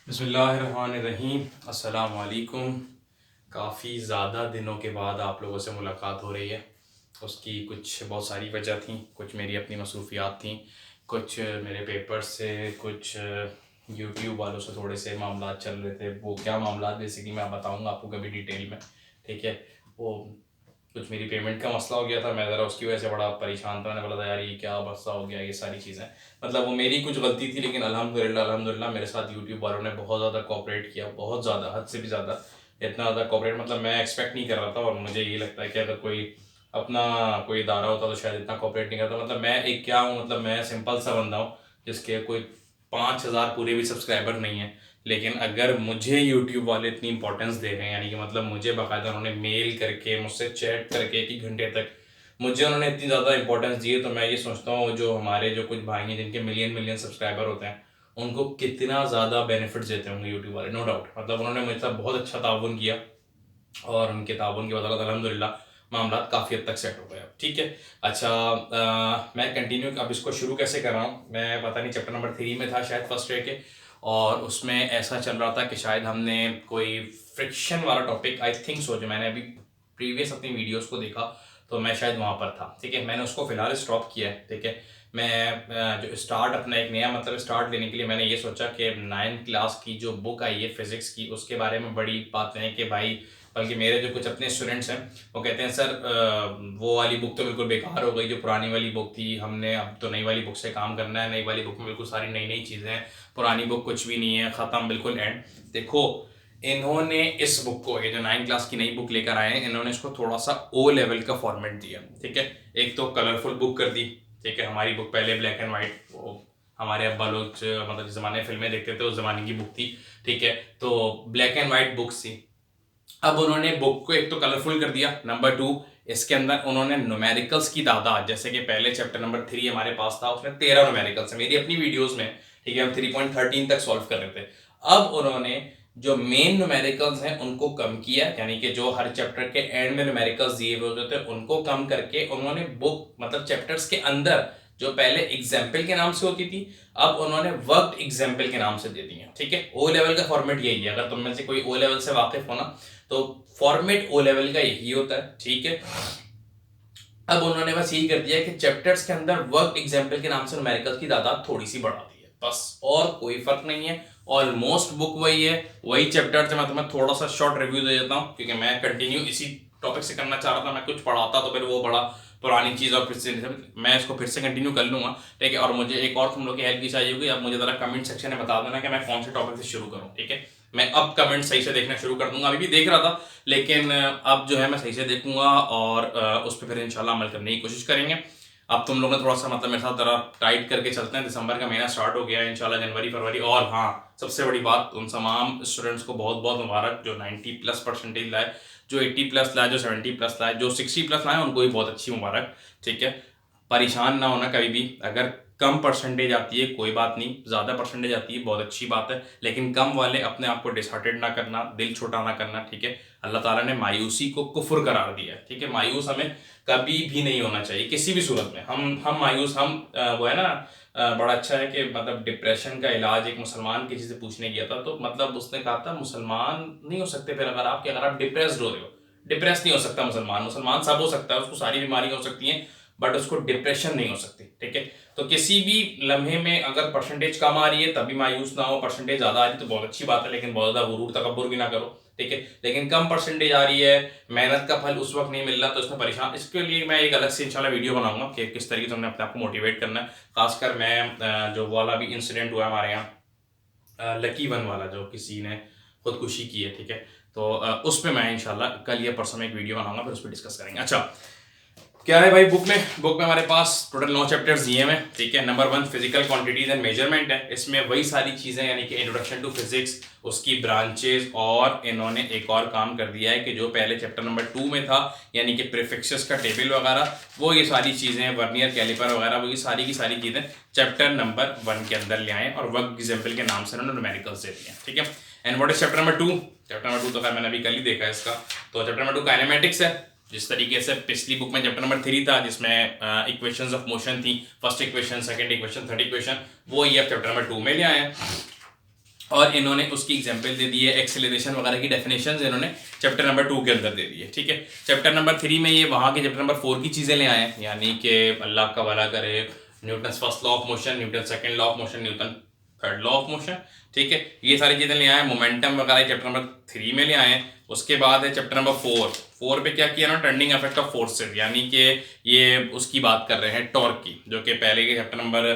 बिस्मिल्लाहिर्रहमानिर्रहीम अस्सलाम वालेकुम। काफ़ी ज़्यादा दिनों के बाद आप लोगों से मुलाकात हो रही है। उसकी कुछ बहुत सारी वजह थी, कुछ मेरी अपनी मसरूफ़ियात थी, कुछ मेरे पेपर से, कुछ यूट्यूब वालों से थोड़े से मामलात चल रहे थे। वो क्या मामलात बेसिकली मैं बताऊंगा आपको कभी डिटेल में, ठीक है। वो कुछ मेरी पेमेंट का मसला हो गया था, मैं ज़रा उसकी वजह से बड़ा परेशान था। मैंने बोला था यार ये क्या मसला हो गया, ये सारी चीज़ें मतलब वो मेरी कुछ गलती थी, लेकिन अल्हम्दुलिल्लाह मेरे साथ यूट्यूब वालों ने बहुत ज़्यादा कोऑपरेट किया, बहुत ज़्यादा, हद से भी ज़्यादा। इतना ज़्यादा कोऑपरेट मतलब मैं एक्सपेक्ट नहीं कर रहा था, और मुझे ये लगता है कि अगर कोई अपना कोई इदारा होता तो शायद इतना कोऑपरेट नहीं करता। मतलब मैं एक क्या हूँ, मतलब मैं सिंपल सा बंदा हूँ जिसके कोई 5,000 पूरे भी सब्सक्राइबर नहीं है, लेकिन अगर मुझे यूट्यूब वाले इतनी इंपॉर्टेंस दे रहे हैं, यानी कि मतलब मुझे बाकायदा उन्होंने मेल करके, मुझसे चैट करके 1 घंटे तक मुझे उन्होंने इतनी ज़्यादा इंपॉर्टेंस दी है, तो मैं ये सोचता हूँ जो हमारे जो कुछ भाई हैं जिनके मिलियन मिलियन सब्सक्राइबर होते हैं, उनको कितना ज़्यादा बेनिफिट्स देते होंगे यूट्यूब वाले, नो डाउट। मतलब उन्होंने मेरे साथ बहुत अच्छा ताउन किया, और उनके ताउन की बदौलत अल्हम्दुलिल्लाह मामला काफ़ी हद तक सेट हो गया, ठीक है। अच्छा, मैं कंटिन्यू अब इसको शुरू कैसे कर रहा हूँ, मैं पता नहीं चैप्टर नंबर 3 में था शायद, फर्स्ट डे के, और उसमें ऐसा चल रहा था कि शायद हमने कोई फ्रिक्शन वाला टॉपिक, आई थिंक सो, जो मैंने अभी प्रीवियस अपनी वीडियोस को देखा तो मैं शायद वहाँ पर था, ठीक है। मैंने उसको फिलहाल स्टॉप किया है, ठीक है। मैं जो स्टार्ट अपना एक नया मतलब स्टार्ट लेने के लिए मैंने ये सोचा कि 9th क्लास की जो बुक आई है फिज़िक्स की, उसके बारे में बड़ी बातें हैं कि भाई, बल्कि मेरे जो कुछ अपने स्टूडेंट्स हैं वो कहते हैं सर वो वाली बुक तो बिल्कुल बेकार हो गई, जो पुरानी वाली बुक थी, हमने अब तो नई वाली बुक से काम करना है, नई वाली बुक में बिल्कुल सारी नई नई चीज़ें हैं, पुरानी बुक कुछ भी नहीं है, ख़त्म, बिल्कुल एंड। देखो, इन्होंने इस बुक को, ये जो 9 क्लास की नई बुक लेकर आए हैं, इन्होंने इसको थोड़ा सा ओ लेवल का फॉर्मेट दिया, ठीक है। एक तो कलरफुल बुक कर दी, ठीक है। हमारी बुक पहले ब्लैक एंड वाइट, वो हमारे अब्बा लोग मतलब जिस ज़माने फिल्में देखते थे उस ज़माने की बुक थी, ठीक है। तो ब्लैक एंड वाइट बुक्स थी। अब उन्होंने बुक को एक तो कलरफुल कर दिया, नंबर 2 इसके अंदर उन्होंने न्यूमेरिकल्स की तादाद, जैसे कि पहले चैप्टर नंबर 3 हमारे पास था, उसमें 13 न्यूमेरिकल्स है मेरी अपनी वीडियोस में, ठीक है। हम 3.13 तक सॉल्व कर रहे थे। अब उन्होंने जो मेन न्यूमेरिकल्स हैं उनको कम किया, यानी कि जो हर चैप्टर के एंड में न्यूमेरिकल्स दिए हुए होते थे उनको कम करके उन्होंने बुक मतलब चैप्टर्स के अंदर जो पहले एग्जाम्पल के नाम से होती थी, अब उन्होंने वर्क एग्जाम्पल के नाम से दे दी है, ठीक है। ओ लेवल का फॉर्मेट यही है, अगर तुम में से कोई ओ लेवल से वाकिफ हो ना, तो फॉर्मेट ओ लेवल का यही होता है, ठीक है। अब उन्होंने बस यही कर दिया कि चैप्टर्स के अंदर वर्क एग्जाम्पल के नाम से न्यूमेरिकल्स की तादाद थोड़ी सी बढ़ा दी है, बस, और कोई फर्क नहीं है। ऑलमोस्ट बुक वही है, वही चैप्टर से मैं तुम्हें थोड़ा सा शॉर्ट रिव्यू दे देता हूँ, क्योंकि मैं कंटिन्यू इसी टॉपिक से करना चाह रहा था। मैं कुछ पढ़ाता तो फिर वो बड़ा पुरानी चीज़, और फिर से मैं इसको फिर से कंटिन्यू कर लूंगा, ठीक है। और मुझे एक और तुम लोग की हेल्प भी चाहिए होगी, अब मुझे ज़रा कमेंट सेक्शन में बता देना कि मैं कौन से टॉपिक से शुरू करूँ, ठीक है। मैं अब कमेंट सही से देखना शुरू कर दूंगा, अभी भी देख रहा था, लेकिन अब जो है मैं सही से देखूंगा, और उस पर फिर इंशाल्लाह अमल करने की कोशिश करेंगे। अब तुम लोग ने थोड़ा सा मतलब मेरे साथ ज़रा टाइट करके चलते हैं, दिसंबर का महीना स्टार्ट हो गया है, इंशाल्लाह जनवरी फरवरी। और हाँ, सबसे बड़ी बात, उन तमाम स्टूडेंट्स को बहुत बहुत मुबारक जो 90+ परसेंटेज लाए, जो 80+ लाए, जो 70+ लाए, जो 60+ लाए, उनको भी बहुत अच्छी मुबारक, ठीक है। परेशान ना होना कभी भी, अगर कम परसेंटेज आती है कोई बात नहीं, ज़्यादा परसेंटेज आती है बहुत अच्छी बात है, लेकिन कम वाले अपने आप को डिसहार्टेड ना करना, दिल छोटा ना करना, ठीक है। अल्लाह ताला ने मायूसी को कुफ्र करार दिया है, ठीक है। मायूस हमें कभी भी नहीं होना चाहिए किसी भी सूरत में। हम मायूस, हम वो है ना, बड़ा अच्छा है कि मतलब डिप्रेशन का इलाज एक मुसलमान किसी से पूछने गया था, तो मतलब उसने कहा था मुसलमान नहीं हो सकते फिर अगर आप डिप्रेस्ड हो रहे हो। डिप्रेस नहीं हो सकता मुसलमान, मुसलमान सब हो सकता है, उसको सारी बीमारियां हो सकती हैं, बट उसको डिप्रेशन नहीं हो सकती, ठीक है। तो किसी भी लम्हे में अगर परसेंटेज कम आ रही है तभी मायूस ना हो, परसेंटेज ज़्यादा आ रही है तो बहुत अच्छी बात है, लेकिन बहुत ज़्यादा गुरूर तकब्बुर भी ना करो, ठीक है। लेकिन कम परसेंटेज आ रही है, मेहनत का फल उस वक्त नहीं मिल रहा, तो इसमें परेशान, इसके लिए मैं एक अलग से इंशाल्लाह वीडियो बनाऊंगा कि किस तरीके से हमने अपने आप को मोटिवेट करना है। खासकर मैं जो वाला भी इंसिडेंट हुआ हमारे यहाँ, लकी वन वाला, जो किसी ने खुदकुशी की है, ठीक है। तो उस पर मैं इंशाल्लाह कल या परसों में एक वीडियो बनाऊंगा, फिर उस पर डिस्कस करेंगे। अच्छा, क्या है भाई, बुक में हमारे पास टोटल 9 चैप्टर्स दिए हैं, ठीक है। Number 1 physical quantities and measurement है, इसमें वही सारी चीज़ें, यानी कि इंट्रोडक्शन टू फिजिक्स, उसकी ब्रांचेज, और इन्होंने एक और काम कर दिया है कि जो पहले चैप्टर नंबर 2 में था, यानी कि प्रीफिक्सेस का टेबल वगैरह, वो ये सारी चीज़ें, वर्नियर कैलिपर वगैरह, वो ये सारी की सारी चीज़ें चैप्टर नंबर 1 के अंदर ले आए, और वर्क एग्जाम्पल के नाम से उन्होंने न्यूमेरिकल्स दे दिए, ठीक है। And what is chapter number 2? Chapter number 2 तो खैर मैंने अभी कल ही देखा है इसका। तो चैप्टर नंबर 2 काइनेमेटिक्स है, जिस तरीके से पिछली बुक में चैप्टर नंबर 3 था जिसमें इक्वेशंस ऑफ मोशन थी, first equation, second equation, third equation, वो ये अब चैप्टर नंबर 2 में ले आए हैं। और इन्होंने उसकी एग्जाम्पल दे दी है, एक्सेलरेशन वगैरह की डेफिनेशन इन्होंने चैप्टर नंबर 2 के अंदर दे दी है। ठीक है, चैप्टर नंबर 3 में ये वहाँ के चैप्टर नंबर 4 की चीज़ें ले आए हैं, यानी कि अल्लाह का भला करे, Newton first law of motion, Newton second law of motion, Newton third law of motion. ठीक है, ये सारी चीज़ें ले आए हैं, मोमेंटम वगैरह चैप्टर नंबर 3 में ले आए हैं। उसके बाद है चैप्टर नंबर 4 पे क्या किया ना, टर्निंग इफेक्ट ऑफ फोर्सेज, यानी कि ये उसकी बात कर रहे हैं टॉर्क की, जो कि पहले के चैप्टर नंबर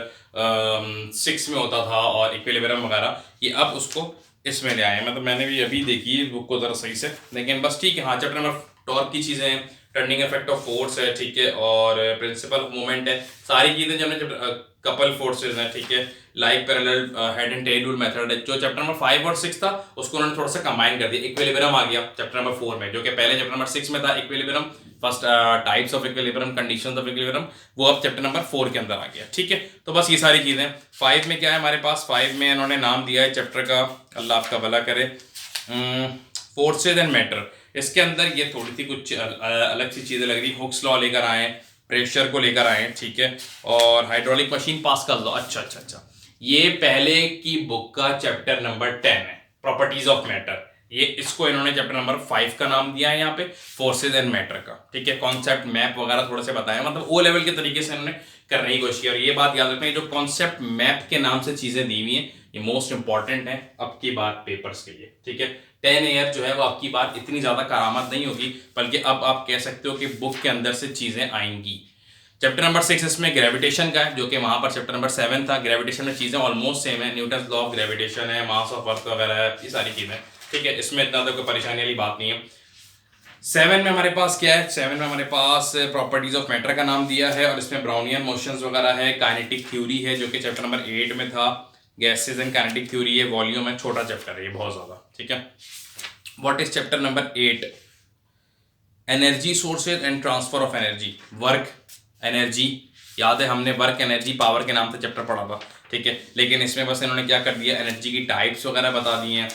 6 में होता था, और इक्विलिब्रियम वगैरह, ये अब उसको इसमें ले आए हैं। मतलब मैंने भी अभी देखी है बुक को ज़रा सही से, लेकिन बस ठीक है। हाँ, चैप्टर नंबर टॉर्क की चीज़ें हैं, टर्निंग इफेक्ट ऑफ फोर्स है, ठीक है, और प्रिंसिपल ऑफ मूवमेंट है, सारी चीज़ें जो हमने कपल फोर्सेज हैं, ठीक है, like parallel head and tell rule method है। जो चैप्टर नंबर 5 और 6 था उसको उन्होंने थोड़ा सा कंबाइन कर दिया, इक्विलिब्रियम आ गया चैप्टर नंबर 4 में, जो कि पहले चैप्टर नंबर 6 में था equilibrium, first types of equilibrium, conditions of equilibrium, वो अब चैप्टर नंबर 4 के अंदर आ गया। ठीक है, तो बस ये सारी चीज़ें। 5 में क्या है हमारे पास, 5 में इन्होंने नाम दिया है चैप्टर का, अल्लाह आपका भला करे, फोर्सेज एंड मैटर। इसके अंदर ये थोड़ी सी कुछ अलग सी चीज़ें लग रही, हुक्स लॉ लेकर आए, प्रेशर को लेकर आए, ठीक है, और हाइड्रोलिक मशीन, पास्कल लॉ। अच्छा, ये पहले की बुक का चैप्टर नंबर 10 है, प्रॉपर्टीज ऑफ मैटर। ये इसको इन्होंने चैप्टर नंबर 5 का नाम दिया है यहाँ पे, फोर्सेज एंड मैटर का। ठीक है, कॉन्सेप्ट मैप वगैरह थोड़ा से बताया, मतलब ओ लेवल के तरीके से इन्होंने करने की कोशिश की। और ये बात याद रखना, जो कॉन्सेप्ट मैप के नाम से चीजें दी हुई हैं, ये मोस्ट इंपॉर्टेंट है अब की बात पेपर्स के लिए। ठीक है, 10 ईयर जो है वो आपकी बात इतनी ज्यादा करामत नहीं होगी, बल्कि अब आप कह सकते हो कि बुक के अंदर से चीजें आएंगी। चैप्टर नंबर 6 इसमें ग्रेविटेशन का है, जो कि वहां पर चैप्टर नंबर 7 था। ग्रेविटेशन में चीजें ऑलमोस्ट सेम है, न्यूटन लॉ ऑफ ग्रेविटेशन है, मास ऑफ अर्थ वगैरह है, ये सारी चीजें। ठीक है, इसमें इतना तो कोई परेशानी वाली बात नहीं है। 7 में हमारे पास क्या है, 7 में हमारे पास प्रॉपर्टीज ऑफ मैटर का नाम दिया है, और इसमें ब्राउनियन मोशंस वगैरह है, काइनेटिक थ्योरी है, जो कि चैप्टर नंबर 8 में था, गैसेज एंड काइनेटिक थ्योरी है, वॉल्यूम है, छोटा चैप्टर है ये बहुत ज्यादा। ठीक है, what is chapter number 8, energy sources and transfer of energy, work energy. याद है हमने वर्क एनर्जी पावर के नाम से चैप्टर पढ़ा था। ठीक है, लेकिन इसमें बस इन्होंने क्या कर दिया, एनर्जी की टाइप्स वगैरह बता दी हैं,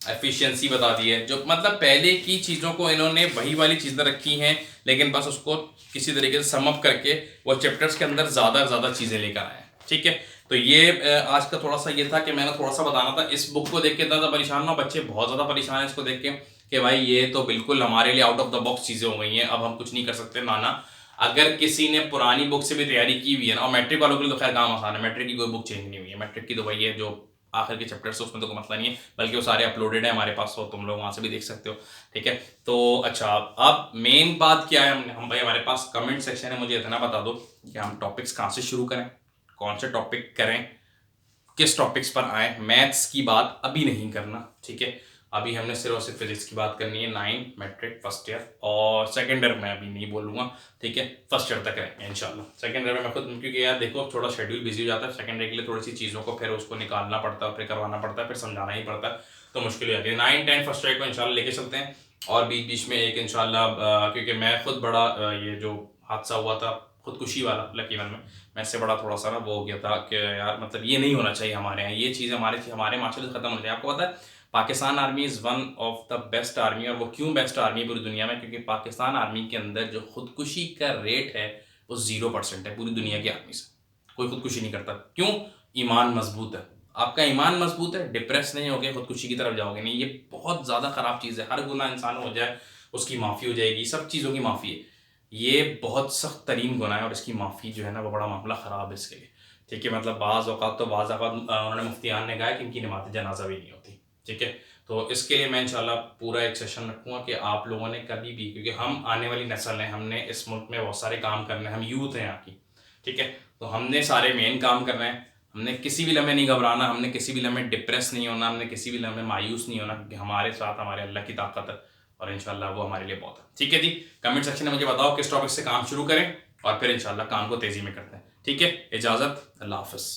एफिशिएंसी बता दी है, जो मतलब पहले की चीज़ों को इन्होंने वही वाली चीज़ें रखी हैं, लेकिन बस उसको किसी तरीके से समअप करके वो चैप्टर्स के अंदर ज़्यादा चीज़ें लेकर आए हैं। ठीक है, तो ये आज का थोड़ा सा ये था कि मैंने थोड़ा सा बताना था। इस बुक को देख के इतना परेशान ना, बच्चे बहुत ज़्यादा परेशान है इसको देख के कि भाई ये तो बिल्कुल हमारे लिए आउट ऑफ द बॉक्स चीज़ें हो गई हैं, अब हम कुछ नहीं कर सकते। नाना, अगर किसी ने पुरानी बुक से भी तैयारी की हुई है ना, और मैट्रिक वालों के लिए तो खैर काम आसान है, मैट्रिक की कोई बुक चेंज नहीं हुई है, मैट्रिक की तो वही है जो आखिर के चैप्टर्स उसमें तो कोई मसला नहीं है, बल्कि वो सारे अपलोडेड है हमारे पास, तो तुम लोग वहाँ से भी देख सकते हो। ठीक है, तो अच्छा, अब मेन बात क्या है, हम भाई हमारे पास कमेंट सेक्शन है, मुझे इतना बता दो कि हम टॉपिक्स कहाँ से शुरू करें, कौन से टॉपिक करें, किस टॉपिक्स पर आए। मैथ्स की बात अभी नहीं करना, ठीक है, अभी हमने सिर्फ और सिर्फ फिजिक्स की बात करनी है, 9 मैट्रिक फर्स्ट ईयर, और सेकेंड ईयर मैं अभी नहीं बोलूँगा। ठीक है, फर्स्ट ईयर तक रहेंगे इंशाल्लाह। सेकेंड ईयर में मैं खुद, क्योंकि यार देखो थोड़ा शेड्यूल बिजी हो जाता है, सेकेंड ईयर के लिए थोड़ी सी चीज़ों को फिर उसको निकालना पड़ता है, फिर करवाना पड़ता है, फिर समझाना ही पड़ता है, तो मुश्किल हो जाती है। 9, 10 फर्स्ट ईयर को इंशाल्लाह लेके चलते हैं, और बीच बीच में एक इंशाल्लाह, क्योंकि मैं खुद बड़ा ये जो हादसा हुआ था खुदकुशी वाला लकी वन में, मैं इससे बड़ा थोड़ा सा ना वो हो गया था कि यार मतलब ये नहीं होना चाहिए हमारे यहाँ, ये चीज़ हमारे माशरे से खत्म होना चाहिए। आपको पता है Pakistan army is one of the best army, और वो क्यों बेस्ट आर्मी है पूरी दुनिया में, क्योंकि पाकिस्तान आर्मी के अंदर जो खुदकुशी का रेट है वो 0% है पूरी दुनिया की आर्मी से, कोई खुदकुशी नहीं करता। क्यों? ईमान मजबूत है। आपका ईमान मजबूत है, डिप्रेस नहीं हो गए, खुदकुशी की तरफ जाओगे नहीं, ये बहुत ज़्यादा ख़राब चीज़ है। हर गुनाह इंसान हो जाए उसकी माफ़ी हो जाएगी, सब चीज़ों की माफ़ी है, ये बहुत सख्त तरीन गुनाह है, और इसकी माफ़ी जो है ना वो बड़ा मामला ख़राब है इसके लिए। ठीक है, मतलब बाज़ औक़ात उन्होंने मुफ्तियान ने कहा कि इनकी नमाज़ जनाजा भी नहीं होती। ठीक है, तो इसके लिए मैं इंशाल्लाह पूरा एक सेशन रखूँगा कि आप लोगों ने कभी भी, क्योंकि हम आने वाली नस्ल हैं, हमने इस मुल्क में बहुत सारे काम करने हैं, हम यूथ हैं यहाँ की। ठीक है, तो हमने सारे मेन काम करना है, हमने किसी भी लम्हे नहीं घबराना, हमने किसी भी लम्हे डिप्रेस नहीं होना, हमने किसी भी लम्हे मायूस नहीं होना, क्योंकि हमारे साथ हमारे अल्लाह की ताकत है, और इंशाल्लाह वो हमारे लिए बहुत है। ठीक है जी, कमेंट सेक्शन में मुझे बताओ किस टॉपिक से काम शुरू करें, और फिर इंशाल्लाह काम को तेज़ी में करते हैं। ठीक है, इजाज़त, अल्लाह हाफ़िज़।